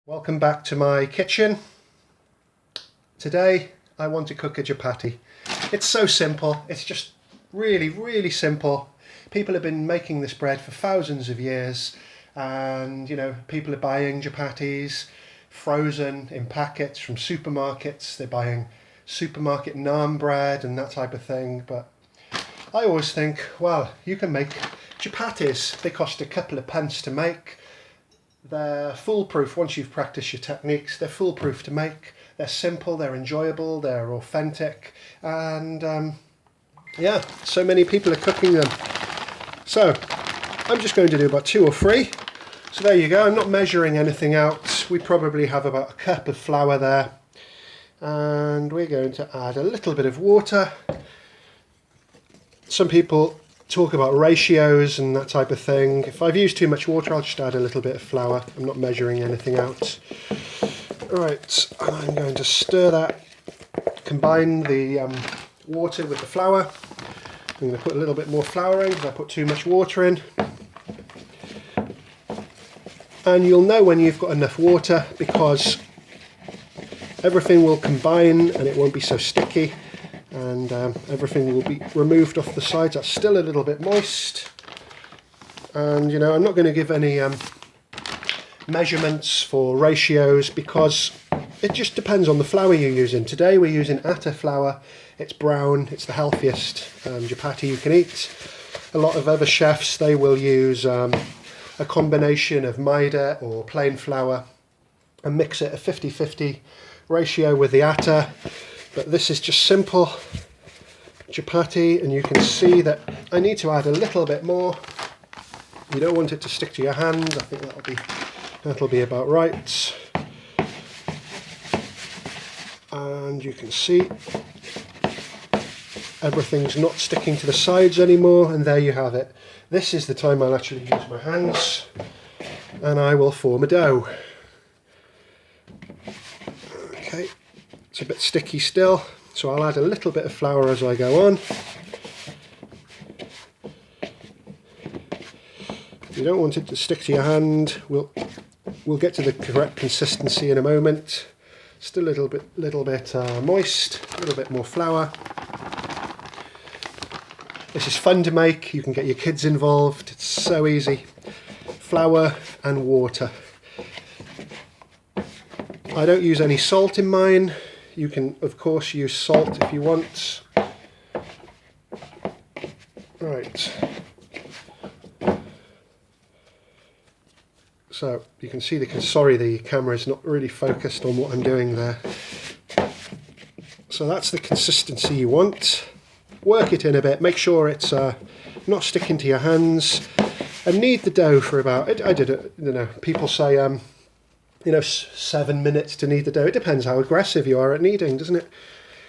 Welcome back to my kitchen. Today I want to cook a chapati. It's so simple, it's just really simple. People have been making this bread for thousands of years, and people are buying chapatis frozen in packets from supermarkets. They're buying supermarket naan bread and that type of thing, but I always think, well, you can make chapatis. They cost a couple of pence to make. They're foolproof once you've practiced your techniques. They're foolproof to make. They're simple, they're enjoyable, they're authentic, and yeah, so many people are cooking them. So I'm just going to do about 2 or 3. So there you go. I'm not measuring anything out. We probably have about a cup of flour there, and we're going to add a little bit of water. Some people talk about ratios and that type of thing. If I've used too much water, I'll just add a little bit of flour. I'm not measuring anything out. Right, and I'm going to stir that, combine the water with the flour. I'm going to put a little bit more flour in because I put too much water in. And you'll know when you've got enough water because everything will combine and it won't be so sticky. And everything will be removed off the sides. That's still a little bit moist, and I'm not going to give any measurements for ratios because it just depends on the flour you're using. Today we're using atta flour. It's brown, it's the healthiest chapati you can eat. A lot of other chefs, they will use a combination of maida or plain flour and mix it a 50-50 ratio with the atta. But this is just simple chapati, and you can see that I need to add a little bit more. You don't want it to stick to your hand. I think that'll be about right. And you can see everything's not sticking to the sides anymore, and there you have it. This is the time I'll actually use my hands, and I will form a dough. Okay. It's a bit sticky still, so I'll add a little bit of flour as I go on. You don't want it to stick to your hand. We'll get to the correct consistency in a moment. Still a little bit moist, a little bit more flour. This is fun to make. You can get your kids involved. It's so easy. Flour and water. I don't use any salt in mine. You can, of course, use salt if you want. Right. So you can see the camera is not really focused on what I'm doing there. So that's the consistency you want. Work it in a bit. Make sure it's not sticking to your hands. And knead the dough for about. I did it. People say 7 minutes to knead the dough. It depends how aggressive you are at kneading, doesn't it?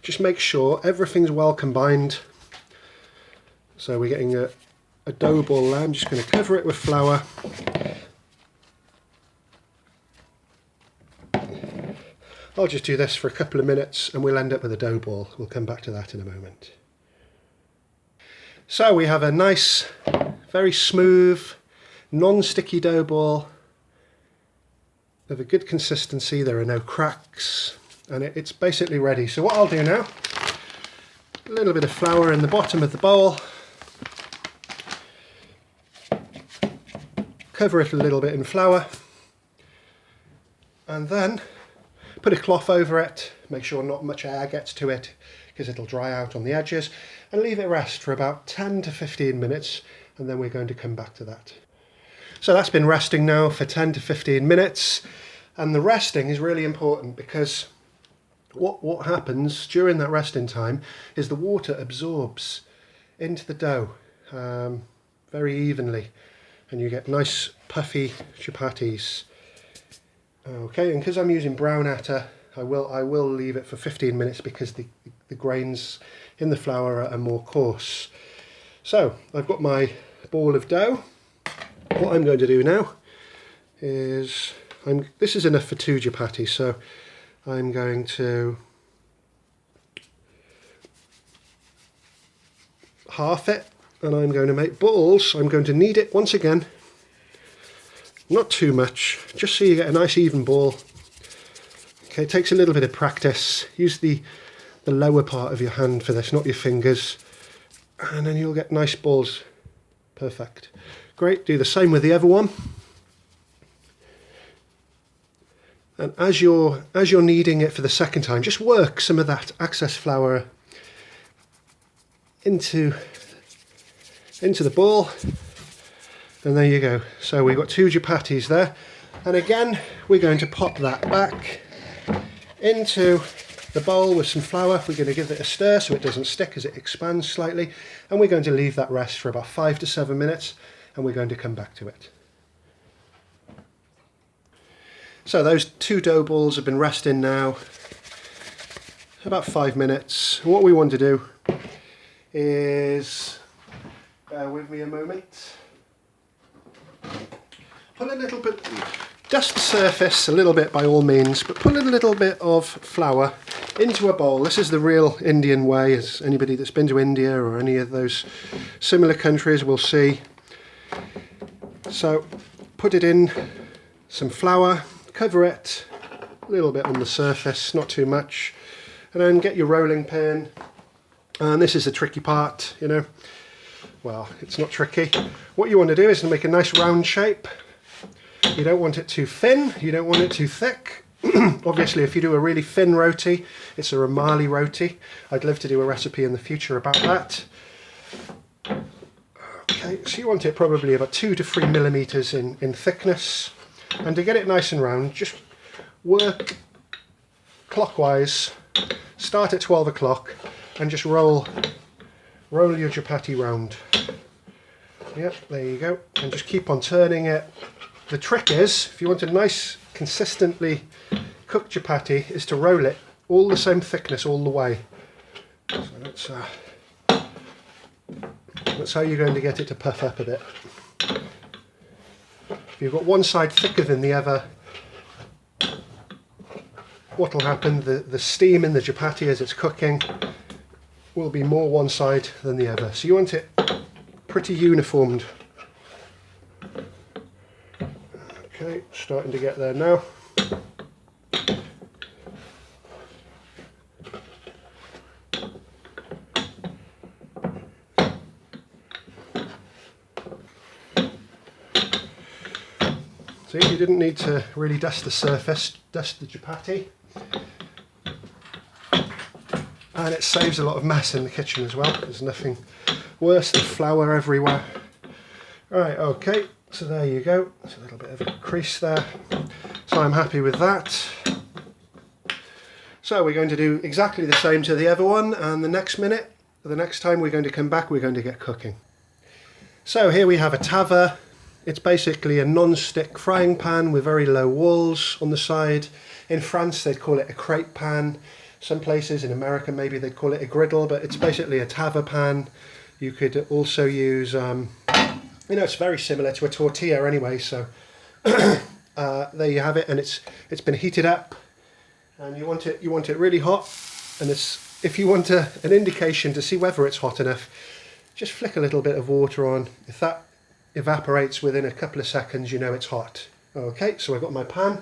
Just make sure everything's well combined. So we're getting a dough ball there. I'm just going to cover it with flour. I'll just do this for a couple of minutes and we'll end up with a dough ball. We'll come back to that in a moment. So we have a nice, very smooth, non-sticky dough ball of a good consistency. There are no cracks, and it's basically ready. So what I'll do now, a little bit of flour in the bottom of the bowl, cover it a little bit in flour, and then put a cloth over it. Make sure not much air gets to it because it'll dry out on the edges, and leave it rest for about 10 to 15 minutes, and then we're going to come back to that. So that's been resting now for 10 to 15 minutes, and the resting is really important because what happens during that resting time is the water absorbs into the dough very evenly, and you get nice puffy chapatis. Okay, and because I'm using brown atta, I will leave it for 15 minutes because the grains in the flour are more coarse. So I've got my ball of dough. What I'm going to do now is, this is enough for 2 chapatis, so I'm going to half it, and I'm going to make balls. I'm going to knead it once again not too much, just so you get a nice even ball. Okay, it takes a little bit of practice. Use the lower part of your hand for this, not your fingers, and then you'll get nice balls. Perfect. Great, do the same with the other one. And as you're kneading it for the second time, just work some of that excess flour into the ball, and there you go. So we've got 2 chapatis there, and again we're going to pop that back into the bowl with some flour. We're going to give it a stir so it doesn't stick as it expands slightly, and we're going to leave that rest for about 5 to 7 minutes, and we're going to come back to it. So those 2 dough balls have been resting now about 5 minutes. What we want to do is, bear with me a moment, put a little bit, dust the surface a little bit by all means, but put a little bit of flour into a bowl. This is the real Indian way, as anybody that's been to India or any of those similar countries will see. So put it in some flour, cover it a little bit on the surface, not too much, and then get your rolling pin. And this is the tricky part, you know. Well, it's not tricky. What you want to do is to make a nice round shape. You don't want it too thin, you don't want it too thick. Obviously, if you do a really thin roti, it's a Romali roti. I'd love to do a recipe in the future about that. Okay, so you want it probably about 2 to 3 millimeters in thickness. And to get it nice and round, just work clockwise, start at 12 o'clock, and just roll your chapati round. Yep, there you go. And just keep on turning it. The trick is, if you want a nice, consistently cooked chapati, is to roll it all the same thickness all the way. So that's how you're going to get it to puff up a bit. If you've got one side thicker than the other, what will happen, the steam in the chapati as it's cooking will be more one side than the other. So you want it pretty uniformed. Okay, starting to get there now. See, you didn't need to really dust the surface, dust the chapati. And it saves a lot of mess in the kitchen as well. There's nothing worse than flour everywhere. Right, okay, so there you go. There's a little bit of a crease there. So I'm happy with that. So we're going to do exactly the same to the other one, and the next time we're going to come back, we're going to get cooking. So here we have a tava. It's basically a non-stick frying pan with very low walls on the side. In France they'd call it a crepe pan. Some places in America maybe they'd call it a griddle, but it's basically a tava pan. You could also use, it's very similar to a tortilla anyway, so there you have it, and it's been heated up, and you want it really hot, and if you want an indication to see whether it's hot enough, just flick a little bit of water on. If that evaporates within a couple of seconds, you know it's hot. Okay, so I've got my pan,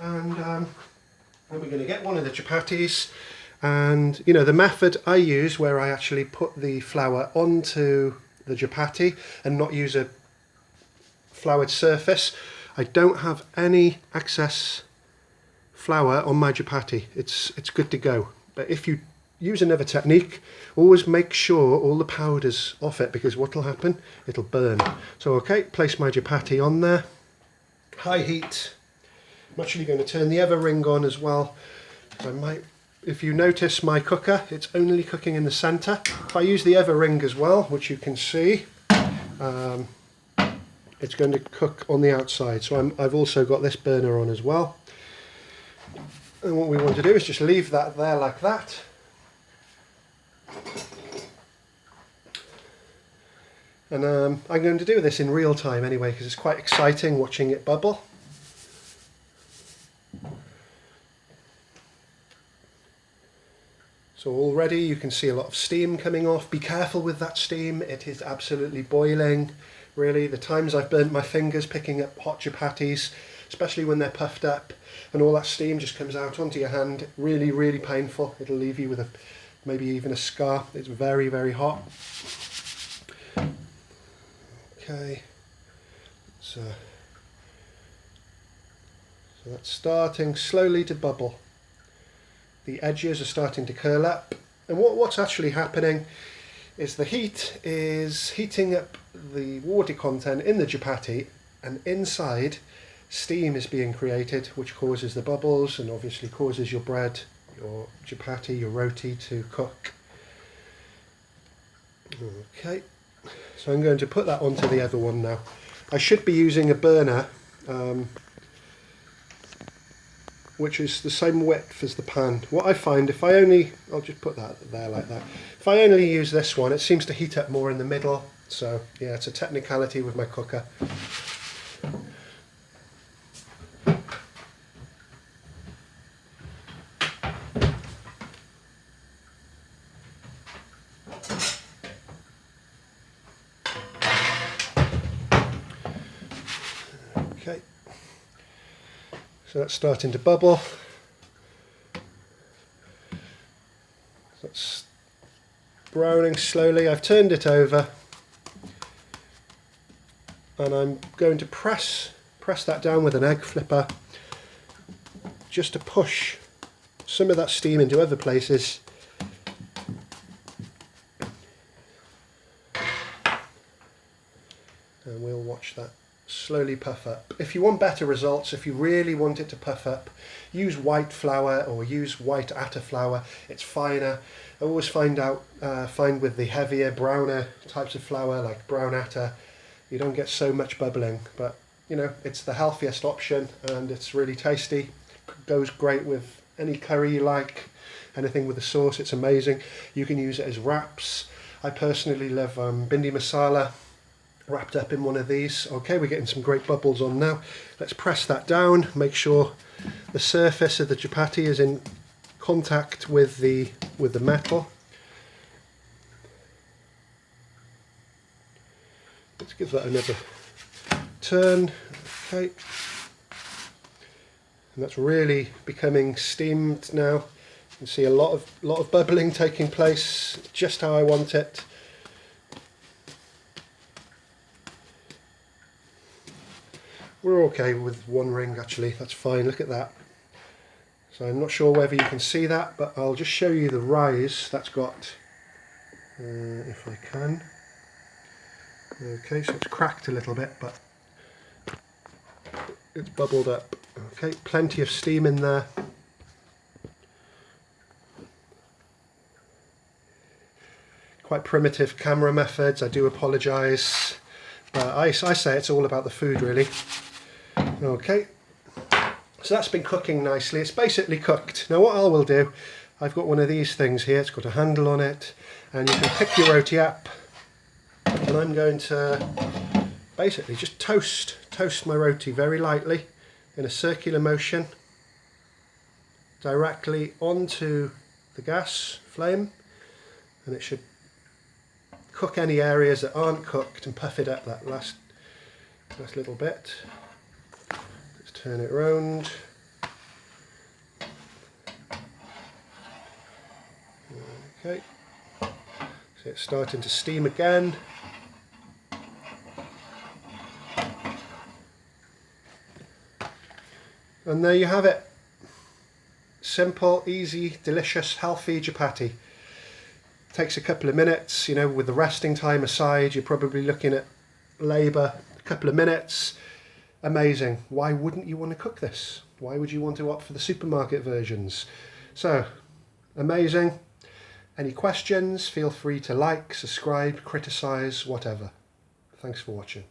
and we're going to get one of the chapatis, and the method I use, where I actually put the flour onto the chapati and not use a floured surface, I don't have any excess flour on my chapati. It's good to go. But if you use another technique, always make sure all the powder's off it, because what will happen, it'll burn. So okay, place my chapati on there, high heat. I'm actually going to turn the other ring on as well. If you notice my cooker, it's only cooking in the centre. If I use the other ring as well, which you can see, it's going to cook on the outside. So I've also got this burner on as well. And what we want to do is just leave that there like that. And I'm going to do this in real time anyway, because it's quite exciting watching it bubble. So already you can see a lot of steam coming off. Be careful with that steam, it is absolutely boiling. really. The times I've burnt my fingers picking up hot chapatis, especially when they're puffed up and all that steam just comes out onto your hand, really, really painful. It'll leave you with maybe even a scar. It's very, very hot. Okay, so that's starting slowly to bubble. The edges are starting to curl up, and what's actually happening is the heat is heating up the water content in the chapati, and inside steam is being created, which causes the bubbles and obviously causes your bread, your chapati, your roti to cook. Okay, so I'm going to put that onto the other one now. I should be using a burner which is the same width as the pan. What I find, I'll just put that there like that. If I only use this one, it seems to heat up more in the middle. So yeah, it's a technicality with my cooker. Okay, so that's starting to bubble. That's browning slowly. I've turned it over and I'm going to press that down with an egg flipper just to push some of that steam into other places. And we'll watch that slowly puff up. If you want better results, if you really want it to puff up, use white flour or use white atta flour. It's finer. I always find with the heavier, browner types of flour like brown atta, you don't get so much bubbling, but you know, it's the healthiest option and it's really tasty. Goes great with any curry you like, anything with the sauce. It's amazing. You can use it as wraps. I personally love bindi masala wrapped up in one of these. Okay, we're getting some great bubbles on now. Let's press that down, make sure the surface of the chapati is in contact with the metal. Let's give that another turn. Okay, and that's really becoming steamed now. You can see a lot of bubbling taking place, just how I want it. We're okay with one ring actually, that's fine, look at that. So I'm not sure whether you can see that, but I'll just show you the rise that's got, if I can. Okay, so it's cracked a little bit, but it's bubbled up. Okay, plenty of steam in there. Quite primitive camera methods, I do apologise, but I say it's all about the food really. Okay, so that's been cooking nicely. It's basically cooked. Now what I will do, I've got one of these things here, it's got a handle on it, and you can pick your roti up, and I'm going to basically just toast my roti very lightly in a circular motion directly onto the gas flame, and it should cook any areas that aren't cooked and puff it up that last little bit. Let's turn it round. Okay, so it's starting to steam again. And there you have it. Simple, easy, delicious, healthy chapati. Takes a couple of minutes, you know, with the resting time aside, you're probably looking at labour, a couple of minutes. Amazing. Why wouldn't you want to cook this? Why would you want to opt for the supermarket versions? So, amazing. Any questions? Feel free to like, subscribe, criticise, whatever. Thanks for watching.